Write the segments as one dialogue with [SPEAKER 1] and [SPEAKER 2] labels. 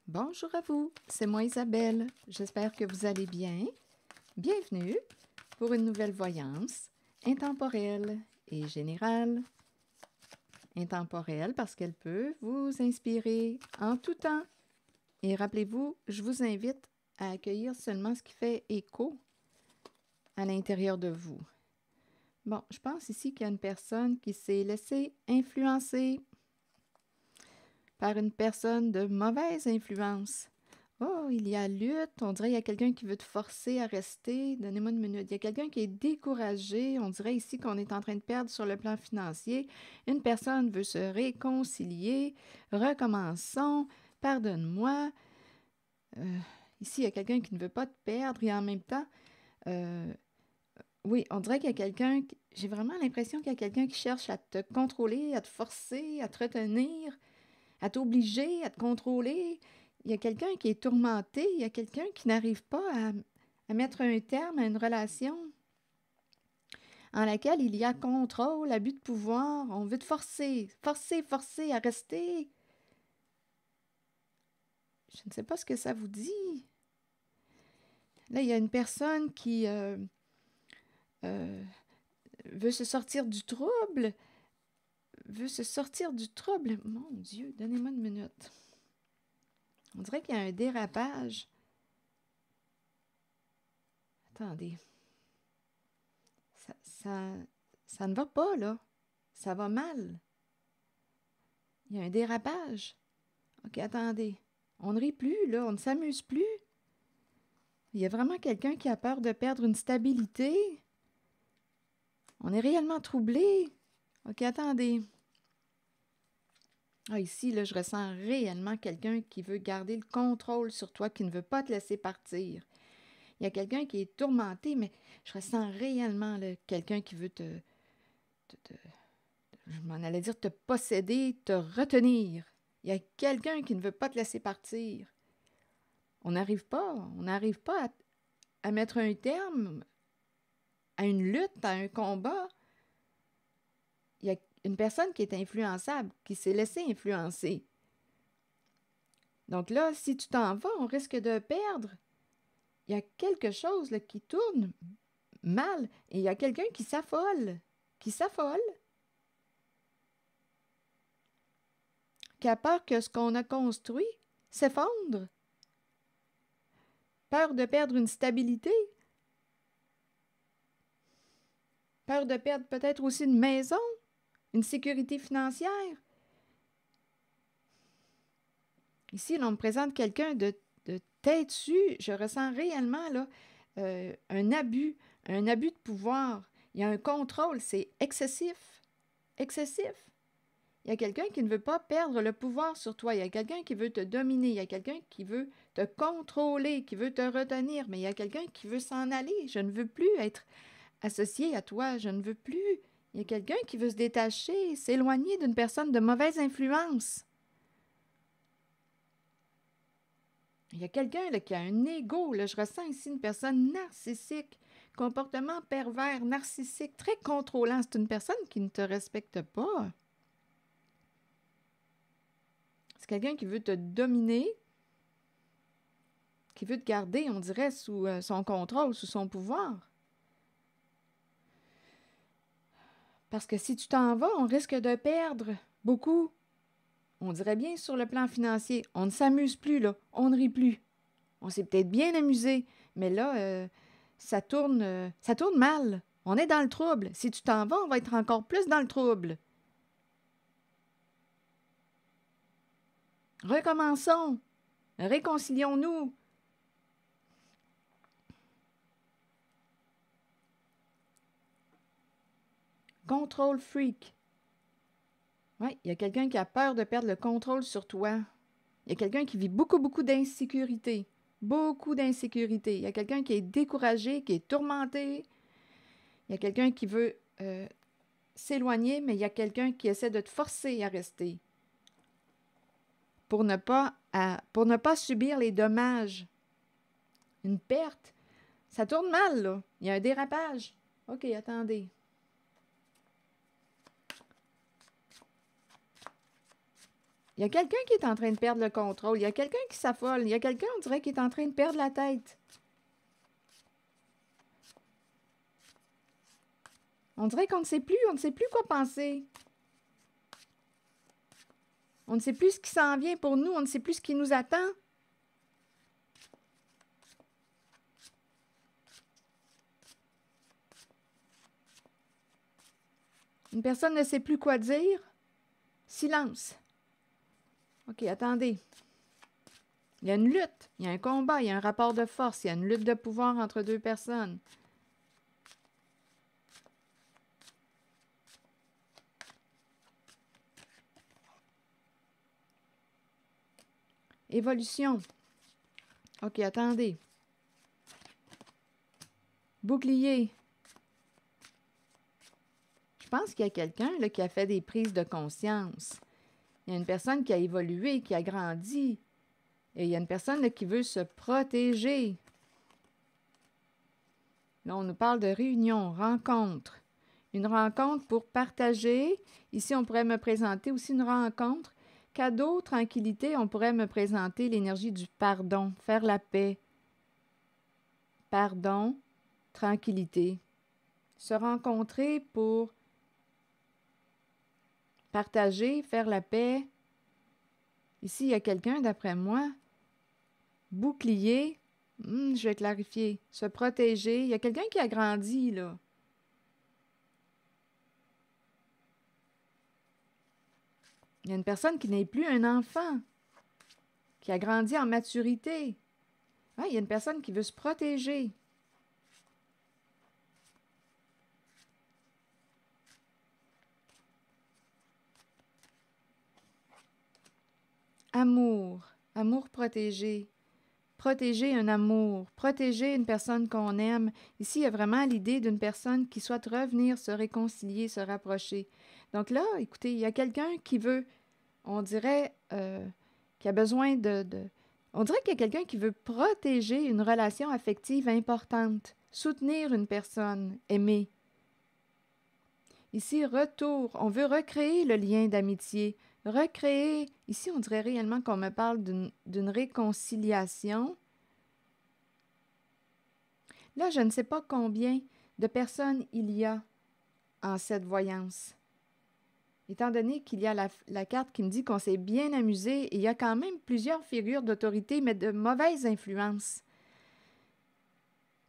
[SPEAKER 1] Bonjour à vous, c'est moi Isabelle. J'espère que vous allez bien. Bienvenue pour une nouvelle voyance intemporelle et générale. Intemporelle parce qu'elle peut vous inspirer en tout temps. Et rappelez-vous, je vous invite à accueillir seulement ce qui fait écho à l'intérieur de vous. Bon, je pense ici qu'il y a une personne qui s'est laissée influencer par une personne de mauvaise influence. Oh, il y a lutte, on dirait qu'il y a quelqu'un qui veut te forcer à rester. Donnez-moi une minute. Il y a quelqu'un qui est découragé. On dirait ici qu'on est en train de perdre sur le plan financier. Une personne veut se réconcilier. Recommençons. Pardonne-moi. Ici, il y a quelqu'un qui ne veut pas te perdre et en même temps, oui, on dirait qu'il y a quelqu'un, j'ai vraiment l'impression qu'il y a quelqu'un qui cherche à te contrôler, à te forcer, à te retenir, à t'obliger, à te contrôler. Il y a quelqu'un qui est tourmenté, il y a quelqu'un qui n'arrive pas à mettre un terme à une relation en laquelle il y a contrôle, abus de pouvoir. On veut te forcer, forcer, forcer à rester. Je ne sais pas ce que ça vous dit. Là, il y a une personne qui veut se sortir du trouble, Mon Dieu, donnez-moi une minute. On dirait qu'il y a un dérapage. Attendez. Ça ne va pas, là. Ça va mal. Il y a un dérapage. OK, attendez. On ne rit plus, là. On ne s'amuse plus. Il y a vraiment quelqu'un qui a peur de perdre une stabilité. On est réellement troublé. OK, attendez. Ah, ici, là, je ressens réellement quelqu'un qui veut garder le contrôle sur toi, qui ne veut pas te laisser partir. Il y a quelqu'un qui est tourmenté, mais je ressens réellement là, quelqu'un qui veut je m'en allais dire te posséder, te retenir. Il y a quelqu'un qui ne veut pas te laisser partir. On n'arrive pas à mettre un terme à une lutte, à un combat. Il y a une personne qui est influençable, qui s'est laissée influencer. Donc là, si tu t'en vas, on risque de perdre. Il y a quelque chose là, qui tourne mal et il y a quelqu'un qui s'affole, qui a peur que ce qu'on a construit s'effondre. Peur de perdre une stabilité. Peur de perdre peut-être aussi une maison, une sécurité financière. Ici, là, on me présente quelqu'un de têtu. Je ressens réellement là, un abus de pouvoir. Il y a un contrôle, c'est excessif. Excessif. Il y a quelqu'un qui ne veut pas perdre le pouvoir sur toi. Il y a quelqu'un qui veut te dominer. Il y a quelqu'un qui veut te contrôler, qui veut te retenir. Mais il y a quelqu'un qui veut s'en aller. Je ne veux plus être associé à toi. Je ne veux plus. Il y a quelqu'un qui veut se détacher, s'éloigner d'une personne de mauvaise influence. Il y a quelqu'un là, qui a un ego. Là, je ressens ici une personne narcissique, comportement pervers, narcissique, très contrôlant. C'est une personne qui ne te respecte pas. C'est quelqu'un qui veut te dominer, qui veut te garder, on dirait, sous son contrôle, sous son pouvoir. Parce que si tu t'en vas, on risque de perdre beaucoup. On dirait bien sur le plan financier. On ne s'amuse plus, là. On ne rit plus. On s'est peut-être bien amusé, mais là, ça tourne mal. On est dans le trouble. Si tu t'en vas, on va être encore plus dans le trouble. Recommençons. Réconcilions-nous. Control freak. Oui, il y a quelqu'un qui a peur de perdre le contrôle sur toi. Il y a quelqu'un qui vit beaucoup, beaucoup d'insécurité. Beaucoup d'insécurité. Il y a quelqu'un qui est découragé, qui est tourmenté. Il y a quelqu'un qui veut s'éloigner, mais il y a quelqu'un qui essaie de te forcer à rester pour ne pas subir les dommages. Une perte. Ça tourne mal, là. Il y a un dérapage. OK, attendez. Il y a quelqu'un qui est en train de perdre le contrôle. Il y a quelqu'un qui s'affole. Il y a quelqu'un, on dirait, qui est en train de perdre la tête. On dirait qu'on ne sait plus quoi penser. On ne sait plus ce qui s'en vient pour nous. On ne sait plus ce qui nous attend. Une personne ne sait plus quoi dire. Silence. OK, attendez. Il y a une lutte, il y a un combat, il y a un rapport de force, il y a une lutte de pouvoir entre deux personnes. Évolution. OK, attendez. Bouclier. Je pense qu'il y a quelqu'un là, qui a fait des prises de conscience. Il y a une personne qui a évolué, qui a grandi. Et il y a une personne là, qui veut se protéger. Là, on nous parle de réunion, rencontre. Une rencontre pour partager. Ici, on pourrait me présenter aussi une rencontre. Cadeau, tranquillité, on pourrait me présenter l'énergie du pardon, faire la paix. Pardon, tranquillité. Se rencontrer pour partager, faire la paix. Ici, il y a quelqu'un, d'après moi. Bouclier, je vais clarifier. Se protéger. Il y a quelqu'un qui a grandi, là. Il y a une personne qui n'est plus un enfant, qui a grandi en maturité. Ah, il y a une personne qui veut se protéger. Amour, amour protégé. Protéger un amour, protéger une personne qu'on aime. Ici, il y a vraiment l'idée d'une personne qui souhaite revenir, se réconcilier, se rapprocher. Donc là, écoutez, il y a quelqu'un qui veut, on dirait, qui a besoin on dirait qu'il y a quelqu'un qui veut protéger une relation affective importante, soutenir une personne aimée. Ici, retour, on veut recréer le lien d'amitié, recréer, ici on dirait réellement qu'on me parle d'une réconciliation. Là, je ne sais pas combien de personnes il y a en cette voyance. Étant donné qu'il y a la carte qui me dit qu'on s'est bien amusé, et il y a quand même plusieurs figures d'autorité, mais de mauvaise influence.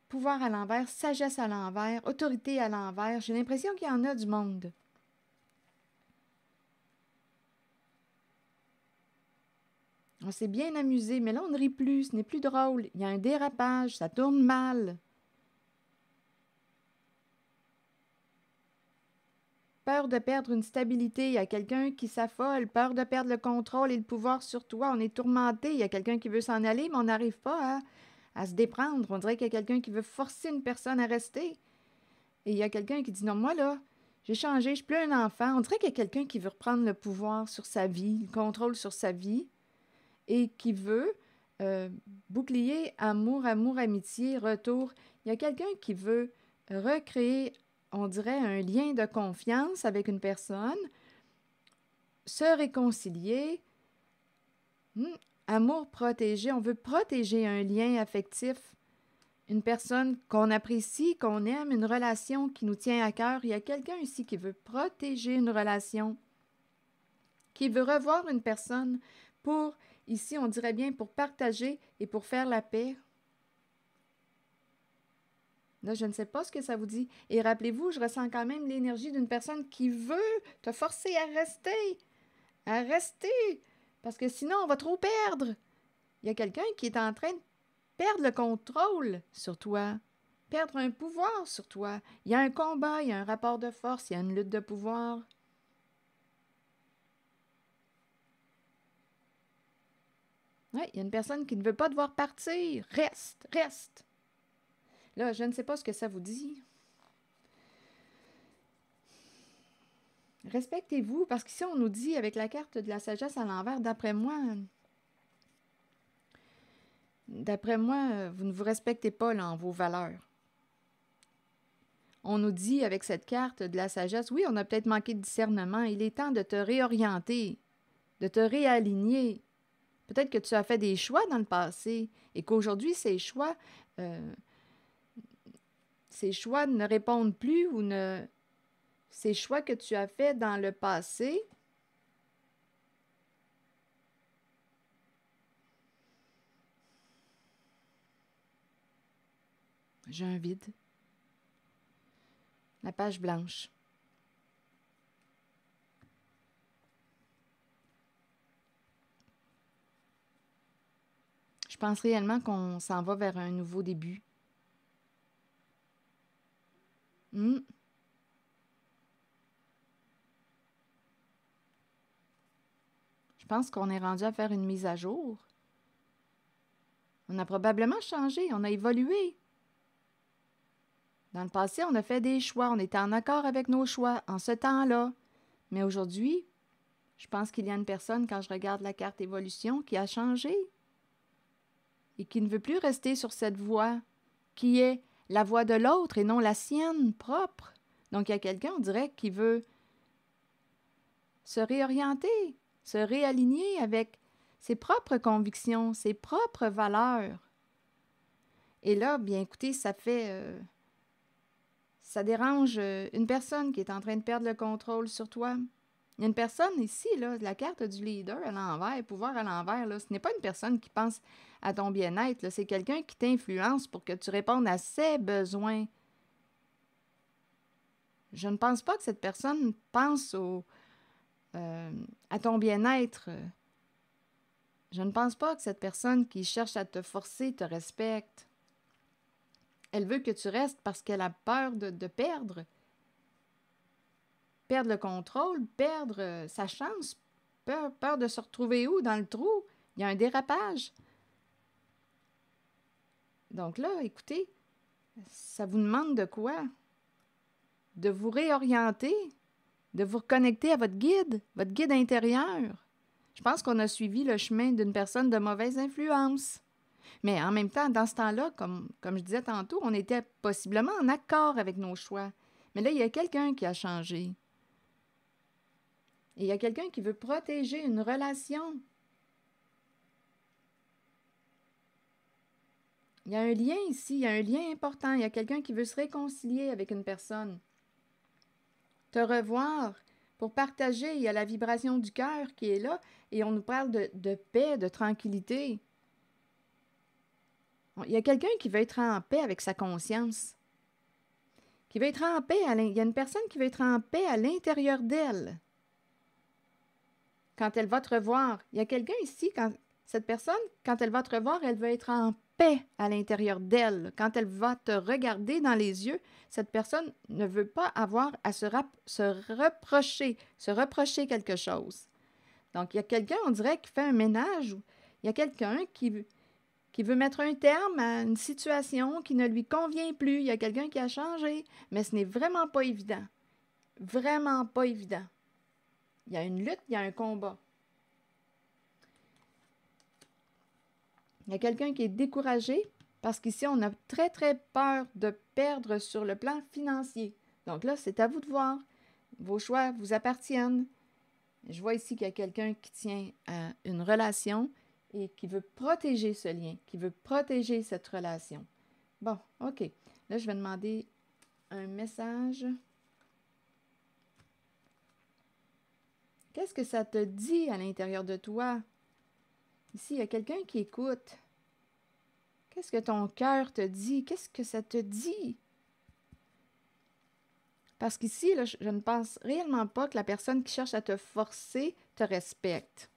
[SPEAKER 1] Pouvoir à l'envers, sagesse à l'envers, autorité à l'envers. J'ai l'impression qu'il y en a du monde. On s'est bien amusé, mais là, on ne rit plus, ce n'est plus drôle. Il y a un dérapage, ça tourne mal. Peur de perdre une stabilité, il y a quelqu'un qui s'affole, peur de perdre le contrôle et le pouvoir sur toi, on est tourmenté, il y a quelqu'un qui veut s'en aller, mais on n'arrive pas à se déprendre. On dirait qu'il y a quelqu'un qui veut forcer une personne à rester. Et il y a quelqu'un qui dit, non, moi là, j'ai changé, je suis plus un enfant. On dirait qu'il y a quelqu'un qui veut reprendre le pouvoir sur sa vie, le contrôle sur sa vie, et qui veut bouclier amour, amitié, retour. Il y a quelqu'un qui veut recréer, on dirait, un lien de confiance avec une personne, se réconcilier, amour protégé. On veut protéger un lien affectif, une personne qu'on apprécie, qu'on aime, une relation qui nous tient à cœur. Il y a quelqu'un ici qui veut protéger une relation, qui veut revoir une personne pour, ici, on dirait bien, pour partager et pour faire la paix. Là, je ne sais pas ce que ça vous dit. Et rappelez-vous, je ressens quand même l'énergie d'une personne qui veut te forcer à rester, parce que sinon, on va trop perdre. Il y a quelqu'un qui est en train de perdre le contrôle sur toi, perdre un pouvoir sur toi. Il y a un combat, il y a un rapport de force, il y a une lutte de pouvoir. Oui, il y a une personne qui ne veut pas devoir partir. Reste. Là, je ne sais pas ce que ça vous dit. Respectez-vous, parce qu'ici, on nous dit, avec la carte de la sagesse à l'envers, d'après moi, vous ne vous respectez pas là, en vos valeurs. On nous dit, avec cette carte de la sagesse, oui, on a peut-être manqué de discernement, il est temps de te réorienter. de te réaligner. Peut-être que tu as fait des choix dans le passé et qu'aujourd'hui, ces choix ne répondent plus ou ne... Ces choix que tu as faits dans le passé, j'ai un vide. La page blanche. Je pense réellement qu'on s'en va vers un nouveau début. Je pense qu'on est rendu à faire une mise à jour. On a probablement changé, on a évolué. Dans le passé, on a fait des choix, on était en accord avec nos choix en ce temps-là. Mais aujourd'hui, je pense qu'il y a une personne, quand je regarde la carte évolution, qui a changé et qui ne veut plus rester sur cette voie, qui est la voie de l'autre et non la sienne propre. Donc, il y a quelqu'un, on dirait, qui veut se réorienter, se réaligner avec ses propres convictions, ses propres valeurs. Et là, bien écoutez, ça dérange une personne qui est en train de perdre le contrôle sur toi. Il y a une personne ici, là, la carte du leader à l'envers, pouvoir à l'envers, là, ce n'est pas une personne qui pense à ton bien-être, là, c'est quelqu'un qui t'influence pour que tu répondes à ses besoins. Je ne pense pas que cette personne pense à ton bien-être. Je ne pense pas que cette personne qui cherche à te forcer te respecte. Elle veut que tu restes parce qu'elle a peur de perdre. Perdre le contrôle, perdre sa chance, peur de se retrouver où? Dans le trou. Il y a un dérapage. Donc là, écoutez, ça vous demande de quoi? De vous réorienter, de vous reconnecter à votre guide intérieur. Je pense qu'on a suivi le chemin d'une personne de mauvaise influence. Mais en même temps, dans ce temps-là, comme je disais tantôt, on était possiblement en accord avec nos choix. Mais là, il y a quelqu'un qui a changé. Et il y a quelqu'un qui veut protéger une relation. Il y a un lien ici, il y a un lien important. Il y a quelqu'un qui veut se réconcilier avec une personne. Te revoir pour partager. Il y a la vibration du cœur qui est là et on nous parle de paix, de tranquillité. Il y a quelqu'un qui veut être en paix avec sa conscience. Qui veut être en paix. Il y a une personne qui veut être en paix à l'intérieur d'elle. Quand elle va te revoir, il y a quelqu'un ici, cette personne, quand elle va te revoir, elle veut être en paix à l'intérieur d'elle. Quand elle va te regarder dans les yeux, cette personne ne veut pas avoir à se reprocher quelque chose. Donc, il y a quelqu'un, on dirait, qui fait un ménage. Il y a quelqu'un qui veut mettre un terme à une situation qui ne lui convient plus. Il y a quelqu'un qui a changé, mais ce n'est vraiment pas évident. Vraiment pas évident. Il y a une lutte, il y a un combat. Il y a quelqu'un qui est découragé parce qu'ici, on a très, très peur de perdre sur le plan financier. Donc là, c'est à vous de voir. Vos choix vous appartiennent. Je vois ici qu'il y a quelqu'un qui tient à une relation et qui veut protéger ce lien, qui veut protéger cette relation. Bon, OK. Là, je vais demander un message. Qu'est-ce que ça te dit à l'intérieur de toi? Ici, il y a quelqu'un qui écoute. Qu'est-ce que ton cœur te dit? Qu'est-ce que ça te dit? Parce qu'ici, là, je ne pense réellement pas que la personne qui cherche à te forcer te respecte.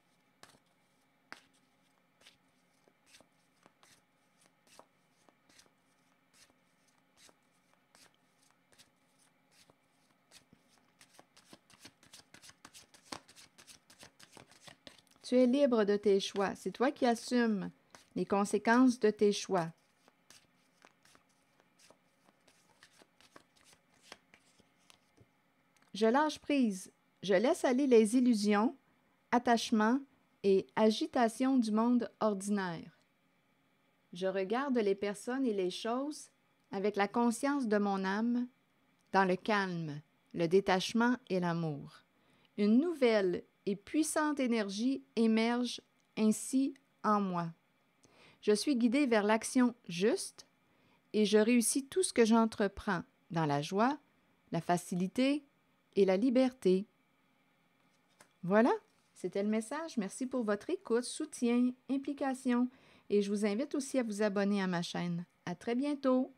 [SPEAKER 1] Tu es libre de tes choix. C'est toi qui assumes les conséquences de tes choix. Je lâche prise. Je laisse aller les illusions, attachements et agitations du monde ordinaire. Je regarde les personnes et les choses avec la conscience de mon âme, dans le calme, le détachement et l'amour. Une nouvelle et puissante énergie émerge ainsi en moi. Je suis guidée vers l'action juste et je réussis tout ce que j'entreprends dans la joie, la facilité et la liberté. Voilà, c'était le message. Merci pour votre écoute, soutien, implication et je vous invite aussi à vous abonner à ma chaîne. À très bientôt!